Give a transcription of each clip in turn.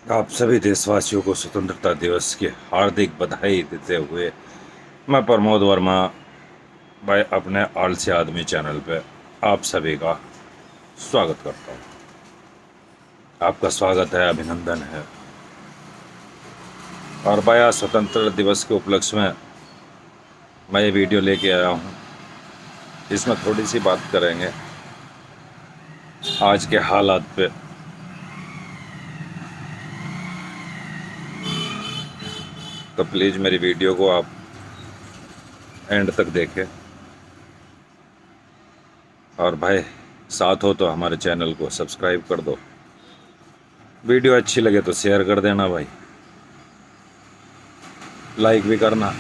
आप सभी देशवासियों को स्वतंत्रता दिवस की हार्दिक बधाई देते हुए मैं प्रमोद वर्मा भाई अपने आलसी आदमी चैनल पे आप सभी का स्वागत करता हूँ। आपका स्वागत है, अभिनंदन है। और भाई आज स्वतंत्रता दिवस के उपलक्ष्य में मैं ये वीडियो लेके आया हूँ। इसमें थोड़ी सी बात करेंगे आज के हालात पे। तो प्लीज़ मेरी वीडियो को आप एंड तक देखें। और भाई साथ हो तो हमारे चैनल को सब्सक्राइब कर दो। वीडियो अच्छी लगे तो शेयर कर देना भाई, लाइक भी करना।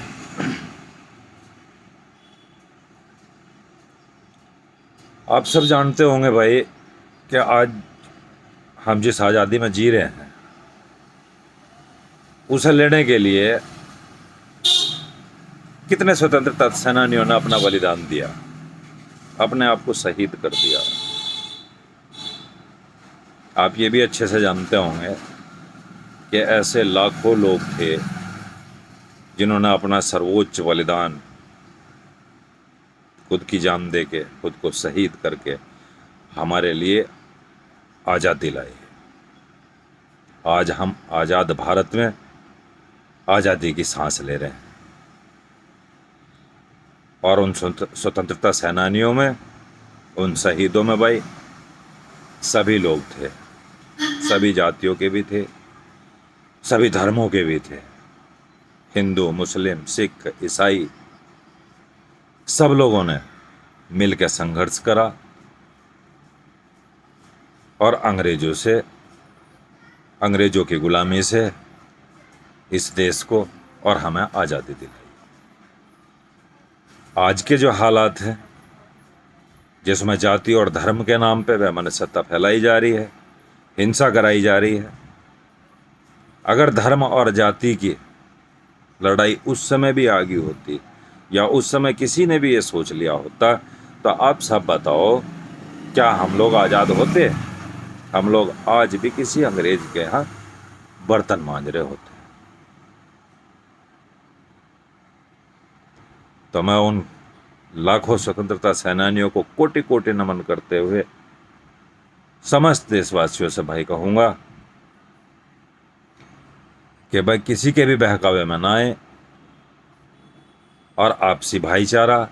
आप सब जानते होंगे भाई कि आज हम जिस आज़ादी में जी रहे हैं उसे लेने के लिए कितने स्वतंत्रता सेनानियों ने अपना बलिदान दिया, अपने आप को शहीद कर दिया। आप ये भी अच्छे से जानते होंगे कि ऐसे लाखों लोग थे जिन्होंने अपना सर्वोच्च बलिदान खुद की जान दे के, खुद को शहीद करके हमारे लिए आज़ादी लाई। आज हम आज़ाद भारत में आज़ादी की सांस ले रहे हैं। और उन स्वतंत्रता सेनानियों में, उन शहीदों में भाई सभी लोग थे, सभी जातियों के भी थे, सभी धर्मों के भी थे। हिंदू, मुस्लिम, सिख, ईसाई, सब लोगों ने मिलकर संघर्ष करा और अंग्रेजों की गुलामी से इस देश को और हमें आज़ादी दिलाई। आज के जो हालात हैं जिसमें जाति और धर्म के नाम पे वैमनस्यता फैलाई जा रही है, हिंसा कराई जा रही है। अगर धर्म और जाति की लड़ाई उस समय भी आगी होती या उस समय किसी ने भी ये सोच लिया होता तो आप सब बताओ, क्या हम लोग आज़ाद होते? हम लोग आज भी किसी अंग्रेज के यहाँ बर्तन मांज रहे होते। तो मैं उन लाखों स्वतंत्रता सेनानियों को कोटि कोटि नमन करते हुए समस्त देशवासियों से भाई कहूँगा कि भाई किसी के भी बहकावे में ना आए और आपसी भाईचारा,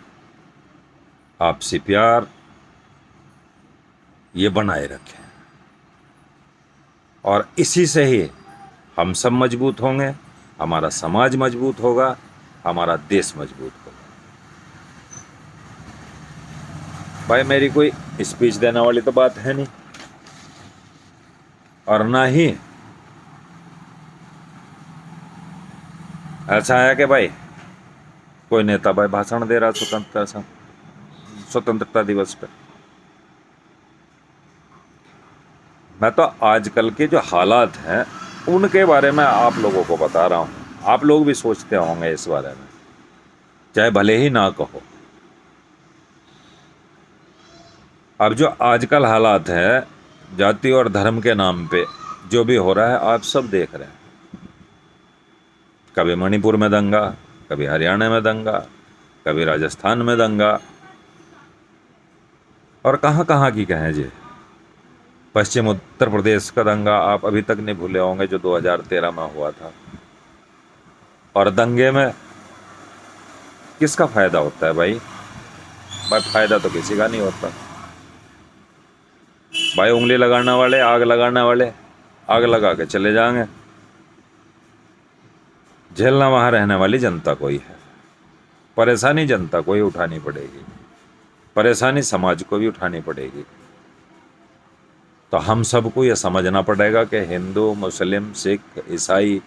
आपसी प्यार ये बनाए रखें। और इसी से ही हम सब मजबूत होंगे, हमारा समाज मजबूत होगा, हमारा देश मजबूत होगा। भाई मेरी कोई स्पीच देने वाली तो बात है नहीं, और ना ही ऐसा है कि भाई कोई नेता भाई भाषण दे रहा स्वतंत्रता दिवस पे। मैं तो आजकल के जो हालात हैं उनके बारे में आप लोगों को बता रहा हूँ। आप लोग भी सोचते होंगे इस बारे में, चाहे भले ही ना कहो। अब जो आजकल हालात है जाति और धर्म के नाम पे जो भी हो रहा है आप सब देख रहे हैं। कभी मणिपुर में दंगा, कभी हरियाणा में दंगा, कभी राजस्थान में दंगा, और कहाँ कहाँ की कहें जी। पश्चिम उत्तर प्रदेश का दंगा आप अभी तक नहीं भूले होंगे जो 2013 में हुआ था। और दंगे में किसका फायदा होता है भाई? भाई फायदा तो किसी का नहीं होता। भाई उंगली लगाने वाले, आग लगाने वाले आग लगा के चले जाएंगे। झेलना वहां रहने वाली जनता को ही है। परेशानी जनता को ही उठानी पड़ेगी, परेशानी समाज को भी उठानी पड़ेगी। तो हम सबको यह समझना पड़ेगा कि हिंदू, मुस्लिम, सिख, ईसाई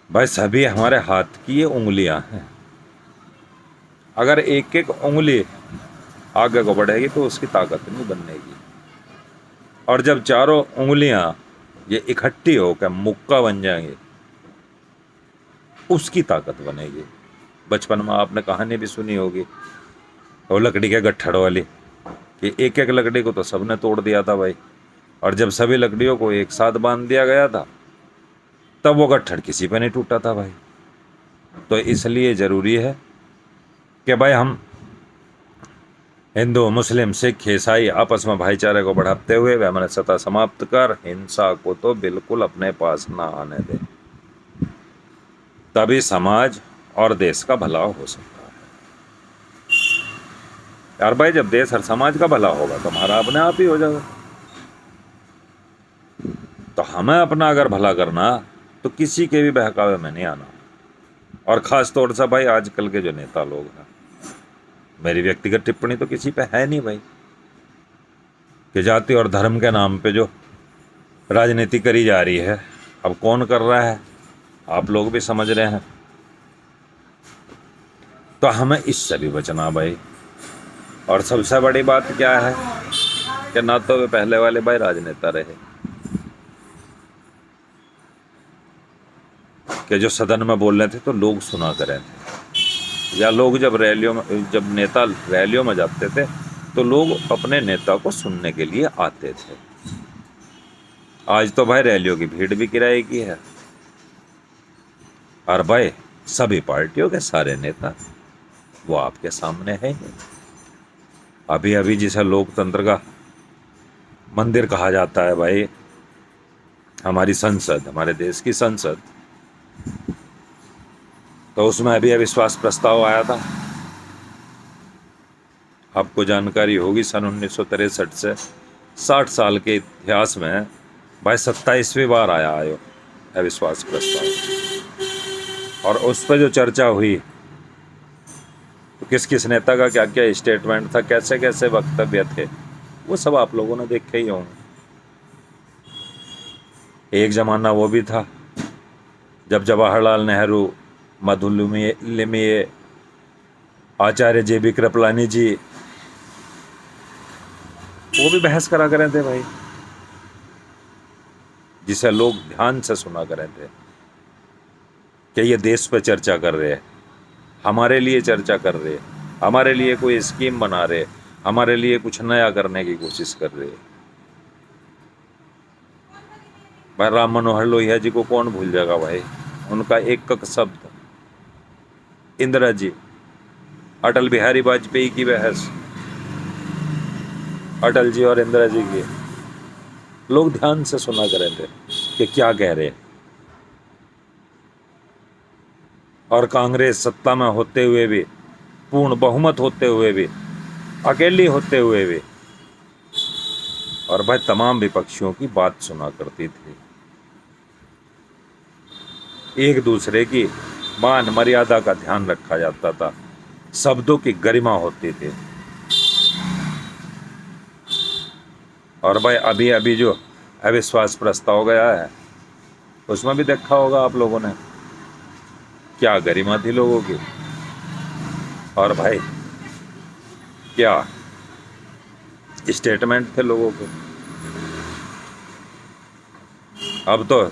भाई सभी हमारे हाथ की ये उंगलियां हैं। अगर एक एक उंगली आगे को बढ़ेगी तो उसकी ताकत नहीं बनेगी। और जब चारों उंगलियां ये इकट्ठी होकर मुक्का बन जाएंगी उसकी ताकत बनेगी। बचपन में आपने कहानी भी सुनी होगी वो लकड़ी के गट्ठड़ वाली, कि एक एक लकड़ी को तो सबने तोड़ दिया था भाई, और जब सभी लकड़ियों को एक साथ बांध दिया गया था तब वो गट्ठर किसी पे नहीं टूटा था भाई। तो इसलिए ज़रूरी है कि भाई हम हिंदू, मुस्लिम, सिख, ईसाई आपस में भाईचारे को बढ़ाते हुए वैमनस्यता समाप्त कर हिंसा को तो बिल्कुल अपने पास ना आने दें, तभी समाज और देश का भला हो सकता है। यार भाई जब देश और समाज का भला होगा तो हमारा अपने आप ही हो जाएगा। तो हमें अपना अगर भला करना तो किसी के भी बहकावे में नहीं आना। और ख़ास तौर से भाई आजकल के जो नेता लोग हैं, मेरी व्यक्तिगत टिप्पणी तो किसी पे है नहीं भाई, कि जाति और धर्म के नाम पे जो राजनीति करी जा रही है, अब कौन कर रहा है आप लोग भी समझ रहे हैं। तो हमें इससे भी बचना भाई। और सबसे बड़ी बात क्या है कि ना तो वे पहले वाले भाई राजनेता रहे कि जो सदन में बोल रहे थे तो लोग सुना कर रहे थे, या लोग जब नेता रैलियों में जाते थे तो लोग अपने नेता को सुनने के लिए आते थे। आज तो भाई रैलियों की भीड़ भी किराए की है। और भाई सभी पार्टियों के सारे नेता वो आपके सामने है ही। अभी अभी जिसे लोकतंत्र का मंदिर कहा जाता है भाई, हमारी संसद, हमारे देश की संसद, तो उसमें अभी अविश्वास प्रस्ताव आया था। आपको जानकारी होगी, सन 1963 से 60 साल के इतिहास में भाई 27वीं बार आया अविश्वास प्रस्ताव। और उस पर जो चर्चा हुई तो किस किस नेता का क्या क्या स्टेटमेंट था, कैसे कैसे वक्तव्य थे, वो सब आप लोगों ने देखे ही होंगे। एक ज़माना वो भी था जब जवाहरलाल नेहरू, मधुलिमिये, आचार्य JB कृपलानी जी वो भी बहस करा करे थे भाई, जिसे लोग ध्यान से सुना करे थे कि ये देश पे चर्चा कर रहे हैं, हमारे लिए चर्चा कर रहे हैं, हमारे लिए कोई स्कीम बना रहे, हमारे लिए कुछ नया करने की कोशिश कर रहे। भाई राम मनोहर लोहिया जी को कौन भूल जाएगा भाई, उनका एक एक शब्द, इंदिरा जी, अटल बिहारी वाजपेयी की बहस, अटल जी और इंदिरा जी की, लोग ध्यान से सुना कर रहे थे कि क्या कह रहे। और कांग्रेस सत्ता में होते हुए भी, पूर्ण बहुमत होते हुए भी, अकेली होते हुए भी, और भाई तमाम विपक्षियों की बात सुना करती थी। एक दूसरे की मान मर्यादा का ध्यान रखा जाता था, शब्दों की गरिमा होती थी। और भाई अभी अभी जो अविश्वास प्रस्ताव गया है उसमें भी देखा होगा आप लोगों ने, क्या गरिमा थी लोगों की, और भाई क्या स्टेटमेंट थे लोगों के। अब तो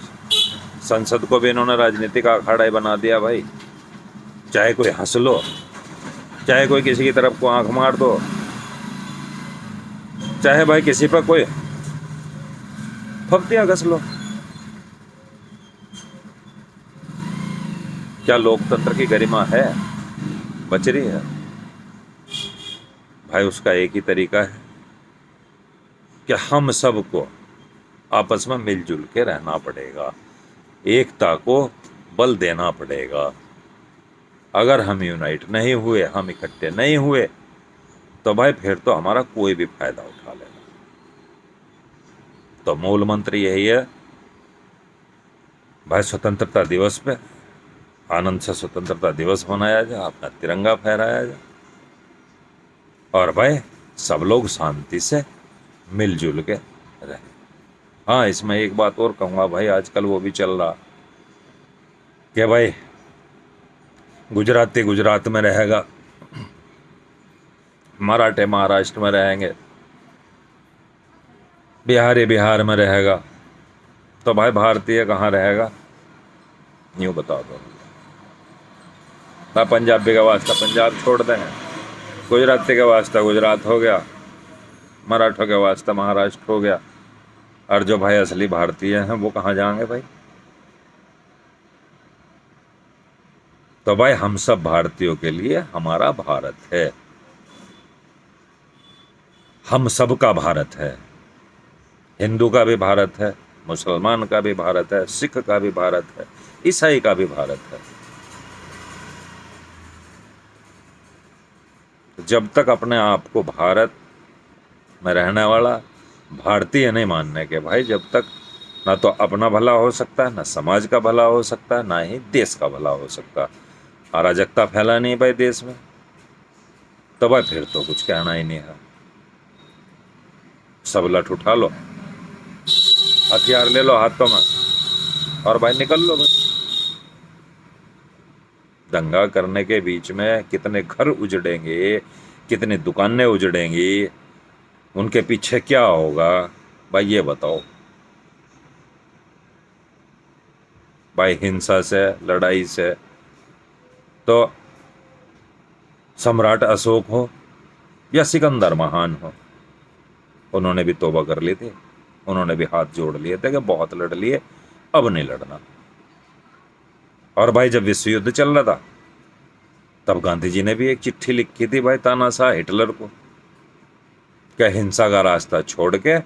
संसद को भी इन्होंने राजनीति का अखाड़ा ही बना दिया भाई, चाहे कोई हंस लो, चाहे कोई किसी की तरफ को आंख मार दो, चाहे भाई किसी पर कोई फब्तियां घस लो। क्या लोकतंत्र की गरिमा है, बच रही है? भाई उसका एक ही तरीका है कि हम सबको आपस में मिलजुल के रहना पड़ेगा, एकता को बल देना पड़ेगा। अगर हम यूनाइट नहीं हुए, हम इकट्ठे नहीं हुए, तो भाई फिर तो हमारा कोई भी फायदा उठा लेगा। तो मूल मंत्र यही है भाई, स्वतंत्रता दिवस पे आनंद से स्वतंत्रता दिवस मनाया जाए, अपना तिरंगा फहराया जाए, और भाई सब लोग शांति से मिलजुल के रहे। हाँ, इसमें एक बात और कहूँगा भाई, आजकल वो भी चल रहा कि भाई गुजराती गुजरात में रहेगा, मराठे महाराष्ट्र में रहेंगे, बिहारी बिहार में रहेगा, तो भाई भारतीय कहाँ रहेगा? यूँ बता दो। पंजाबी का वास्ता पंजाब छोड़ दें, गुजराती का वास्ता गुजरात हो गया, मराठों के वास्ता महाराष्ट्र हो गया, और जो भाई असली भारतीय हैं वो कहाँ जाएंगे भाई? तो भाई हम सब भारतीयों के लिए हमारा भारत है, हम सब का भारत है। हिंदू का भी भारत है, मुसलमान का भी भारत है, सिख का भी भारत है, ईसाई का भी भारत है। जब तक अपने आप को भारत में रहने वाला भारतीय नहीं मानने के भाई, जब तक ना तो अपना भला हो सकता है, ना समाज का भला हो सकता है, ना ही देश का भला हो सकता है। अराजकता फैला नहीं भाई देश में, तो भाई फिर तो कुछ कहना ही नहीं है। सब लठ उठा लो, हथियार ले लो हाथों में और भाई निकल लो बस। दंगा करने के बीच में कितने घर उजड़ेंगे, कितनी दुकानें उजड़ेंगी, उनके पीछे क्या होगा भाई ये बताओ। भाई हिंसा से, लड़ाई से तो सम्राट अशोक हो या सिकंदर महान हो, उन्होंने भी तौबा कर ली थी, उन्होंने भी हाथ जोड़ लिए थे कि बहुत लड़ लिए, अब नहीं लड़ना। और भाई जब विश्व युद्ध चल रहा था तब गांधी जी ने भी एक चिट्ठी लिखी थी भाई तानाशाह हिटलर को, कि हिंसा का रास्ता छोड़ के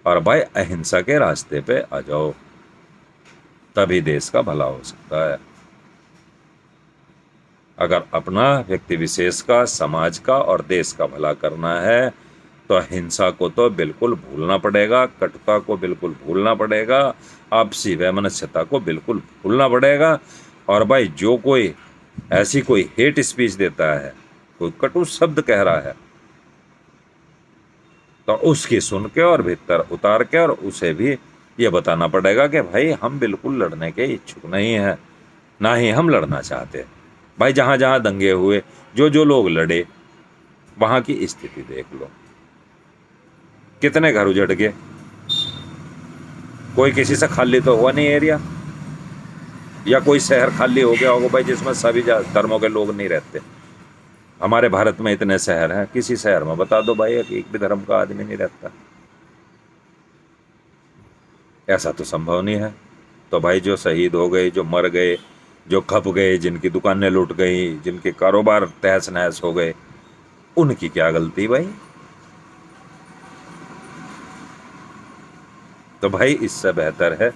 और भाई अहिंसा के रास्ते पे आ जाओ, तभी देश का भला हो सकता है। अगर अपना व्यक्ति विशेष का, समाज का और देश का भला करना है तो हिंसा को तो बिल्कुल भूलना पड़ेगा, कटुता को बिल्कुल भूलना पड़ेगा, आपसी वैमनस्यता को बिल्कुल भूलना पड़ेगा। और भाई जो कोई ऐसी कोई हेट स्पीच देता है, कोई कटु शब्द कह रहा है, तो उसकी सुन के और भीतर उतार के और उसे भी ये बताना पड़ेगा कि भाई हम बिल्कुल लड़ने के इच्छुक नहीं हैं, ना ही हम लड़ना चाहते। भाई जहाँ जहाँ दंगे हुए, जो जो लोग लड़े, वहाँ की स्थिति देख लो, कितने घर उजड़ गए, कोई किसी से खाली तो हुआ नहीं एरिया, या कोई शहर खाली हो गया होगा भाई जिसमें सभी धर्मों के लोग नहीं रहते। हमारे भारत में इतने शहर हैं, किसी शहर में बता दो भाई कि एक भी धर्म का आदमी नहीं रहता, ऐसा तो संभव नहीं है। तो भाई जो शहीद हो गए, जो मर गए, जो खप गए, जिनकी दुकानें लूट गई, जिनके कारोबार तहस नहस हो गए, उनकी क्या गलती भाई? तो भाई इससे बेहतर है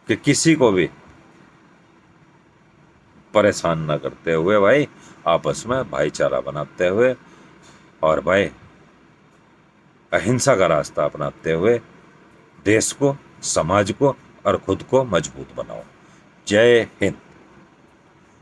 कि किसी को भी परेशान ना करते हुए भाई आपस में भाईचारा बनाते हुए और भाई अहिंसा का रास्ता अपनाते हुए देश को, समाज को और खुद को मजबूत बनाओ। जय हिंद।